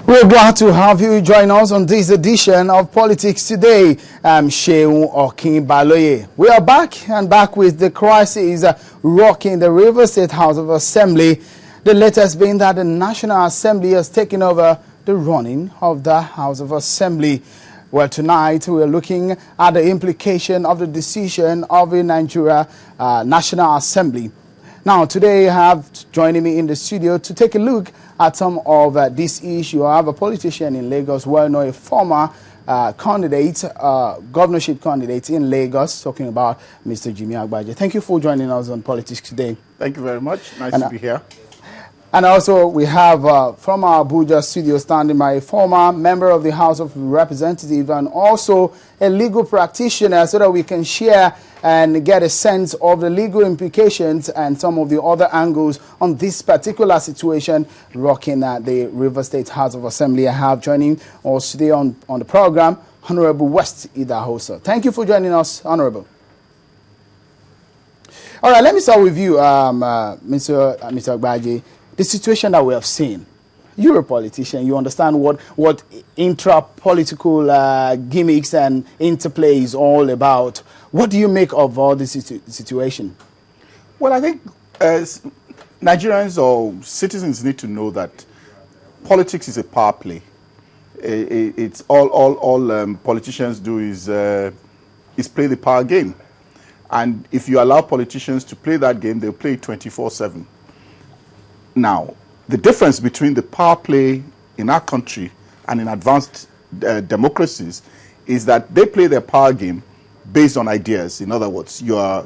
We're glad to have you join us on this edition of Politics Today. I'm Sheun Okinbaloye. We are back with the crisis rocking the Rivers State House of Assembly. The latest being that the National Assembly has taken over the running of the House of Assembly. Well, tonight we are looking at the implication of the decision of the Nigeria National Assembly. Now, today I have joining me in the studio to take a look at some of this issue. I have a politician in Lagos, well-known, a former candidate, governorship candidate in Lagos, talking about Mr. Jimmy Agbaje. Thank you for joining us on Politics Today. Thank you very much. Nice to be here. And also we have from our Abuja studio standing by a former member of the House of Representatives and also a legal practitioner, so that we can share and get a sense of the legal implications and some of the other angles on this particular situation rocking the River State House of Assembly. I have joining us today on the program, Honorable West Idahosa. Thank you for joining us, Honorable. All right, let me start with you, Mr. Agbaje. The situation that we have seen, you're a politician, you understand what intra-political gimmicks and interplay is all about. What do you make of all this situation? Well, I think Nigerians or citizens need to know that politics is a power play. It's all politicians do is play the power game. And if you allow politicians to play that game, they'll play 24/7. Now, the difference between the power play in our country and in advanced democracies is that they play their power game based on ideas. In other words, you're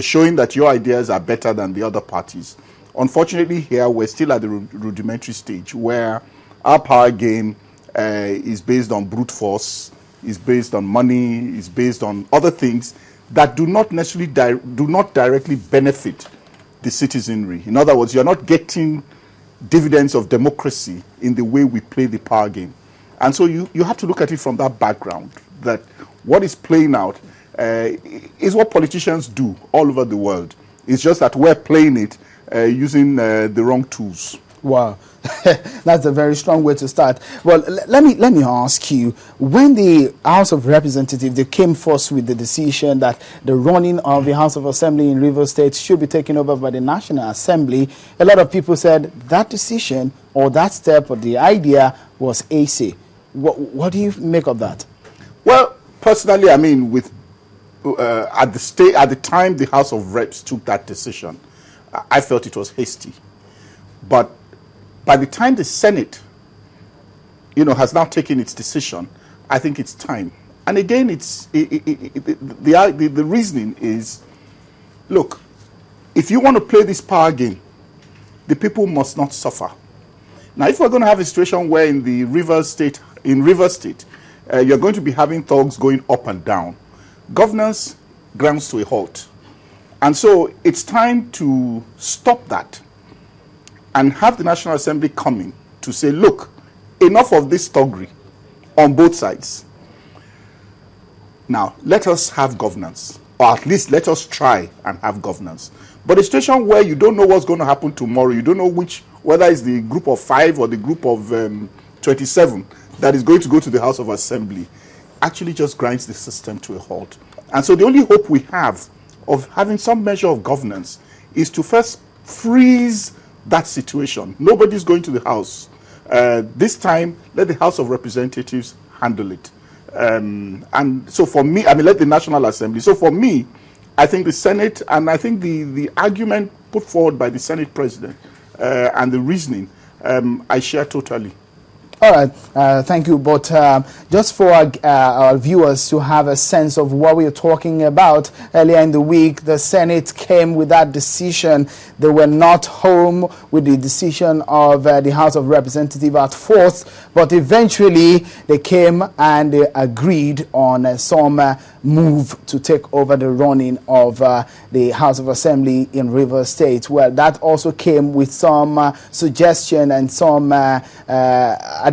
showing that your ideas are better than the other parties. Unfortunately, here we're still at the rudimentary stage where our power game is based on brute force, is based on money, is based on other things that do not necessarily directly benefit the citizenry. In other words, you're not getting dividends of democracy in the way we play the power game. And so you have to look at it from that background, that what is playing out is what politicians do all over the world. It's just that we're playing it using the wrong tools. Wow, that's a very strong way to start. Well, let me ask you, when the House of Representatives, they came first with the decision that the running of the House of Assembly in Rivers State should be taken over by the National Assembly, a lot of people said that decision or that step or the idea was AC. What do you make of that? Well, personally, I mean, with at the time the House of Reps took that decision, I felt it was hasty. But by the time the Senate, has now taken its decision, I think it's time. And again, the reasoning is, look, if you want to play this power game, the people must not suffer. Now, if we're going to have a situation where in River State, you're going to be having thugs going up and down, governance grounds to a halt. And so it's time to stop that and have the National Assembly coming to say, look, enough of this thuggery on both sides. Now, let us have governance, or at least let us try and have governance. But a situation where you don't know what's going to happen tomorrow, you don't know whether it's the group of 5 or the group of 27 that is going to go to the House of Assembly, actually just grinds the system to a halt. And so the only hope we have of having some measure of governance is to first freeze that situation. Nobody's going to the House. This time, let the House of Representatives handle it. And so for me, let the National Assembly. So for me, I think the Senate, and I think the argument put forward by the Senate President and the reasoning, I share totally. All right, thank you. But just for our viewers to have a sense of what we are talking about, earlier in the week, the Senate came with that decision. They were not home with the decision of the House of Representatives at first, but eventually they came and they agreed on some move to take over the running of the House of Assembly in Rivers State. Well, that also came with some suggestion and some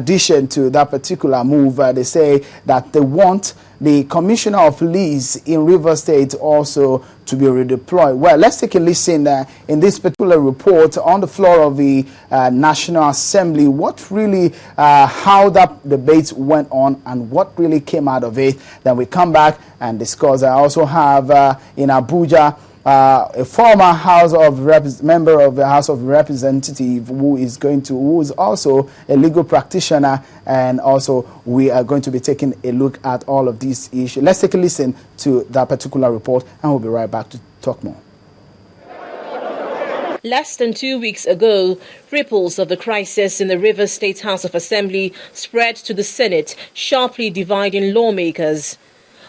addition to that particular move, they say that they want the Commissioner of Police in Rivers State also to be redeployed. Well, let's take a listen in this particular report on the floor of the National Assembly, what really, how that debate went on and what really came out of it. Then we come back and discuss. I also have in Abuja a former member of the House of Representatives who is also a legal practitioner, and also we are going to be taking a look at all of these issues. Let's take a listen to that particular report and we'll be right back to talk more. Less than 2 weeks ago, ripples of the crisis in the Rivers State House of Assembly spread to the Senate, sharply dividing lawmakers.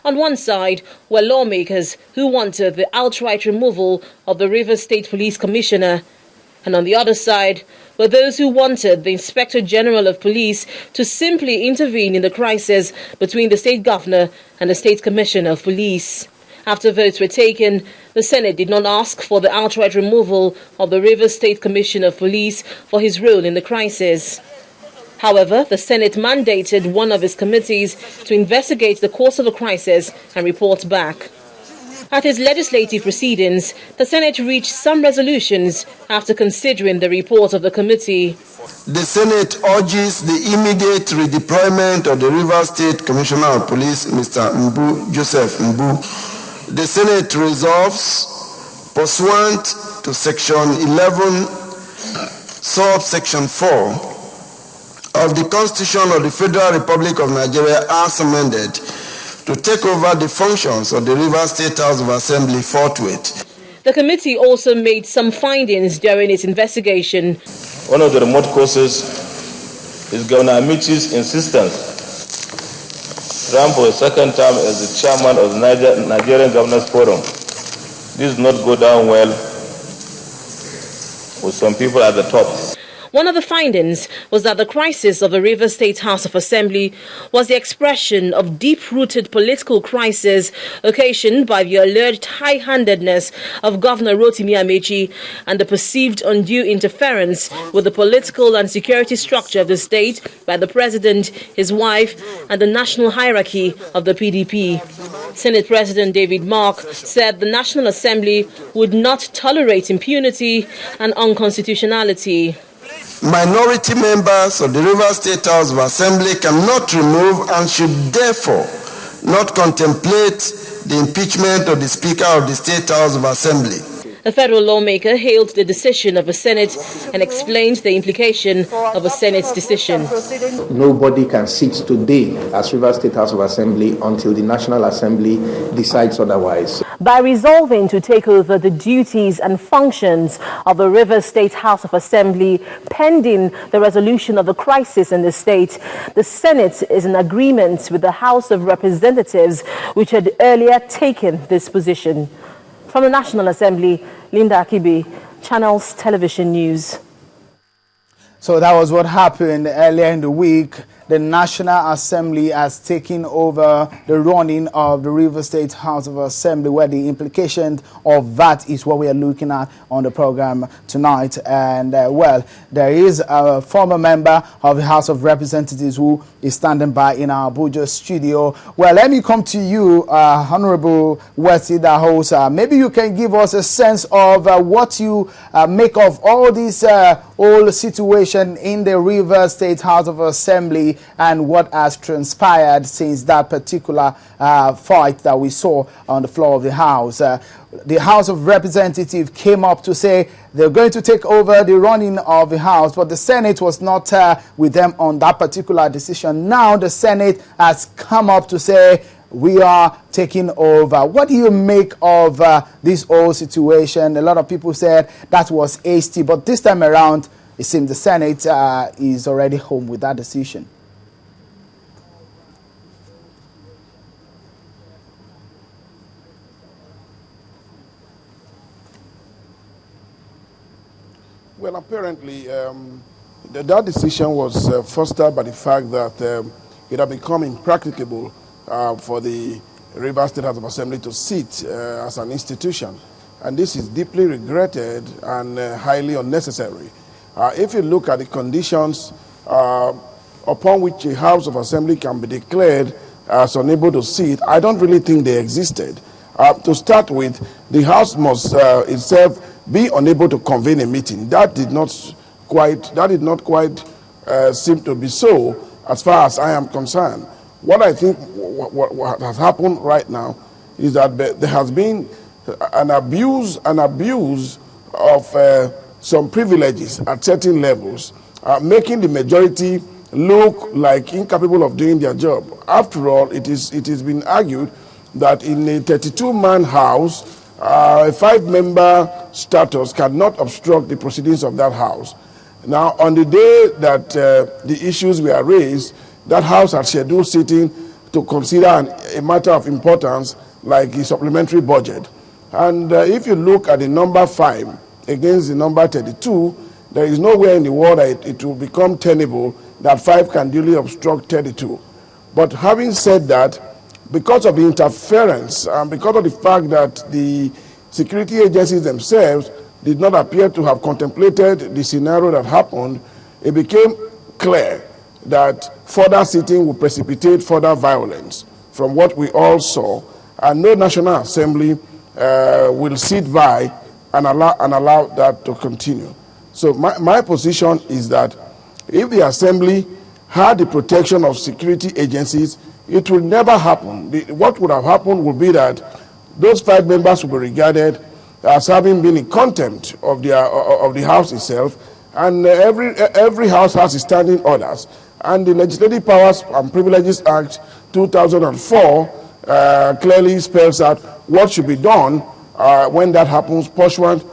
On one side were lawmakers who wanted the outright removal of the Rivers State Police Commissioner, and on the other side were those who wanted the Inspector General of Police to simply intervene in the crisis between the state governor and the State Commissioner of Police. After votes were taken, the Senate did not ask for the outright removal of the Rivers State Commissioner of Police for his role in the crisis. However, the Senate mandated one of its committees to investigate the course of the crisis and report back. At its legislative proceedings, the Senate reached some resolutions after considering the report of the committee. The Senate urges the immediate redeployment of the Rivers State Commissioner of Police, Mr. Joseph Mbu. The Senate resolves, pursuant to Section 11, subsection 4, of the Constitution of the Federal Republic of Nigeria as amended, to take over the functions of the Rivers State House of Assembly forthwith. The committee also made some findings during its investigation. One of the remote causes is Governor Amichi's insistence to run for a second term as the chairman of the Nigerian Governors Forum. This does not go down well with some people at the top. One of the findings was that the crisis of the Rivers State House of Assembly was the expression of deep-rooted political crisis occasioned by the alleged high-handedness of Governor Rotimi Amechi and the perceived undue interference with the political and security structure of the state by the president, his wife, and the national hierarchy of the PDP. Senate President David Mark said the National Assembly would not tolerate impunity and unconstitutionality. Minority members of the Rivers State House of Assembly cannot remove and should therefore not contemplate the impeachment of the Speaker of the State House of Assembly. A federal lawmaker hailed the decision of the Senate and explained the implication of a Senate's decision. Nobody can sit today as Rivers State House of Assembly until the National Assembly decides otherwise. By resolving to take over the duties and functions of the Rivers State House of Assembly pending the resolution of the crisis in the state, the Senate is in agreement with the House of Representatives, which had earlier taken this position. From the National Assembly, Linda Akibi, Channels Television News. So that was what happened earlier in the week. The National Assembly has taken over the running of the Rivers State House of Assembly, where the implication of that is what we are looking at on the program tonight. And, well, there is a former member of the House of Representatives who is standing by in our Abuja studio. Well, let me come to you, Honorable Wesley Dahosa. Maybe you can give us a sense of what you make of all this whole situation in the Rivers State House of Assembly and what has transpired since that particular fight that we saw on the floor of the House. The House of Representatives came up to say they're going to take over the running of the House, but the Senate was not with them on that particular decision. Now the Senate has come up to say we are taking over. What do you make of this whole situation? A lot of people said that was hasty, but this time around, it seems the Senate is already home with that decision. Well, apparently, that decision was fostered by the fact that it had become impracticable for the Rivers State House of Assembly to sit as an institution. And this is deeply regretted and highly unnecessary. If you look at the conditions upon which a House of Assembly can be declared as unable to sit, I don't really think they existed. To start with, the House must itself be unable to convene a meeting. That did not quite seem to be so, as far as I am concerned. What I think what has happened right now is that there has been an abuse of some privileges at certain levels, making the majority look like incapable of doing their job. After all, it has been argued that in a 32-man house, a 5-member status cannot obstruct the proceedings of that house. Now, on the day that the issues were raised, that house had scheduled sitting to consider a matter of importance like the supplementary budget. And if you look at the number 5 against the number 32, there is nowhere in the world that it will become tenable that 5 can duly obstruct 32. But having said that, because of the interference and because of the fact that the security agencies themselves did not appear to have contemplated the scenario that happened, it became clear that further sitting would precipitate further violence from what we all saw, and no National Assembly will sit by and allow that to continue. So my position is that if the Assembly had the protection of security agencies, it will never happen. What would have happened would be that those 5 members would be regarded as having been in contempt of the House itself, and every House has its standing orders. And the Legislative Powers and Privileges Act 2004 clearly spells out what should be done when that happens, pursuant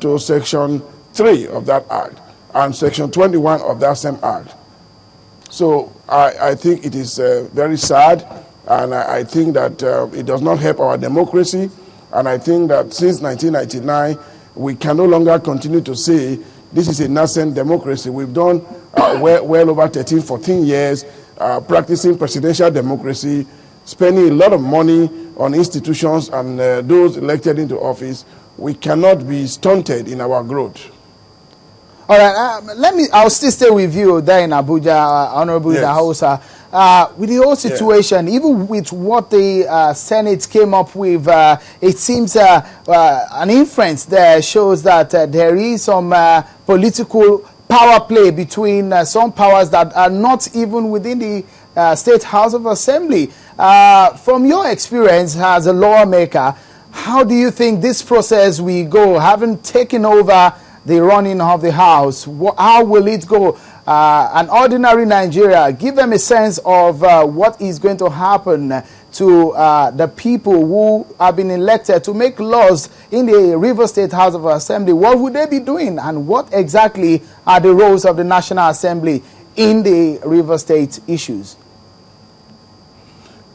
to Section 3 of that Act and Section 21 of that same Act. So I think it is very sad, and I think that it does not help our democracy. And I think that since 1999, we can no longer continue to say this is a nascent democracy. We've done well over 13, 14 years practicing presidential democracy, spending a lot of money on institutions and those elected into office. We cannot be stunted in our growth. All right, I'll still stay with you there in Abuja, Honorable Dahosa. With the whole situation, even with what the Senate came up with, it seems an inference there shows that there is some political power play between some powers that are not even within the State House of Assembly. From your experience as a lawmaker, how do you think this process will go, having taken over the running of the House? How will it go? An ordinary Nigeria, give them a sense of what is going to happen to the people who have been elected to make laws in the Rivers State House of Assembly. What would they be doing, and what exactly are the roles of the National Assembly in the Rivers State issues?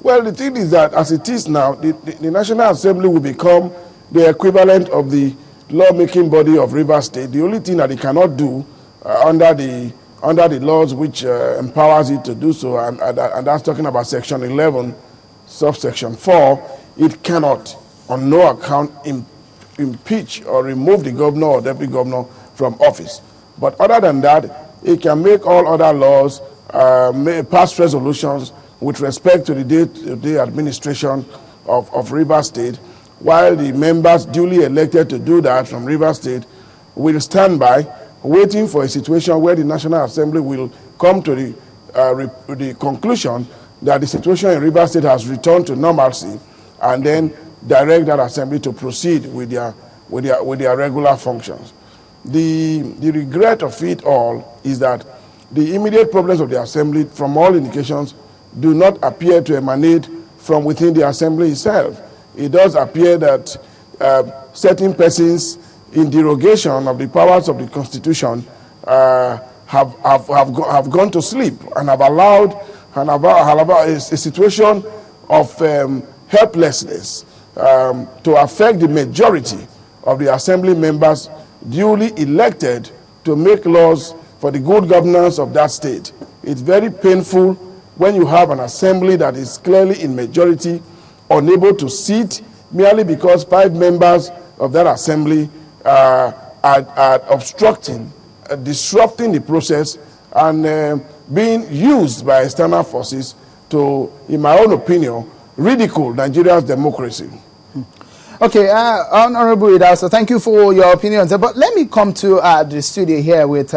Well, the thing is that as it is now, the National Assembly will become the equivalent of the lawmaking body of Rivers State. The only thing that it cannot do under the laws which empowers it to do so, and that's talking about Section 11, subsection 4, it cannot on no account impeach or remove the governor or deputy governor from office. But other than that, it can make all other laws, pass resolutions with respect to the day-to-day administration of Rivers State, while the members duly elected to do that from Rivers State will stand by, waiting for a situation where the National Assembly will come to the conclusion that the situation in Rivers State has returned to normalcy, and then direct that assembly to proceed with their regular functions. The regret of it all is that the immediate problems of the assembly, from all indications, do not appear to emanate from within the assembly itself. It does appear that certain persons, in derogation of the powers of the Constitution, have gone to sleep and have allowed a situation of helplessness to affect the majority of the assembly members duly elected to make laws for the good governance of that state. It's very painful when you have an assembly that is clearly in majority, unable to sit merely because 5 members of that assembly are obstructing, disrupting the process and being used by external forces to, in my own opinion, ridicule Nigeria's democracy. Okay, Honorable Idaso, thank you for your opinions. But let me come to the studio here with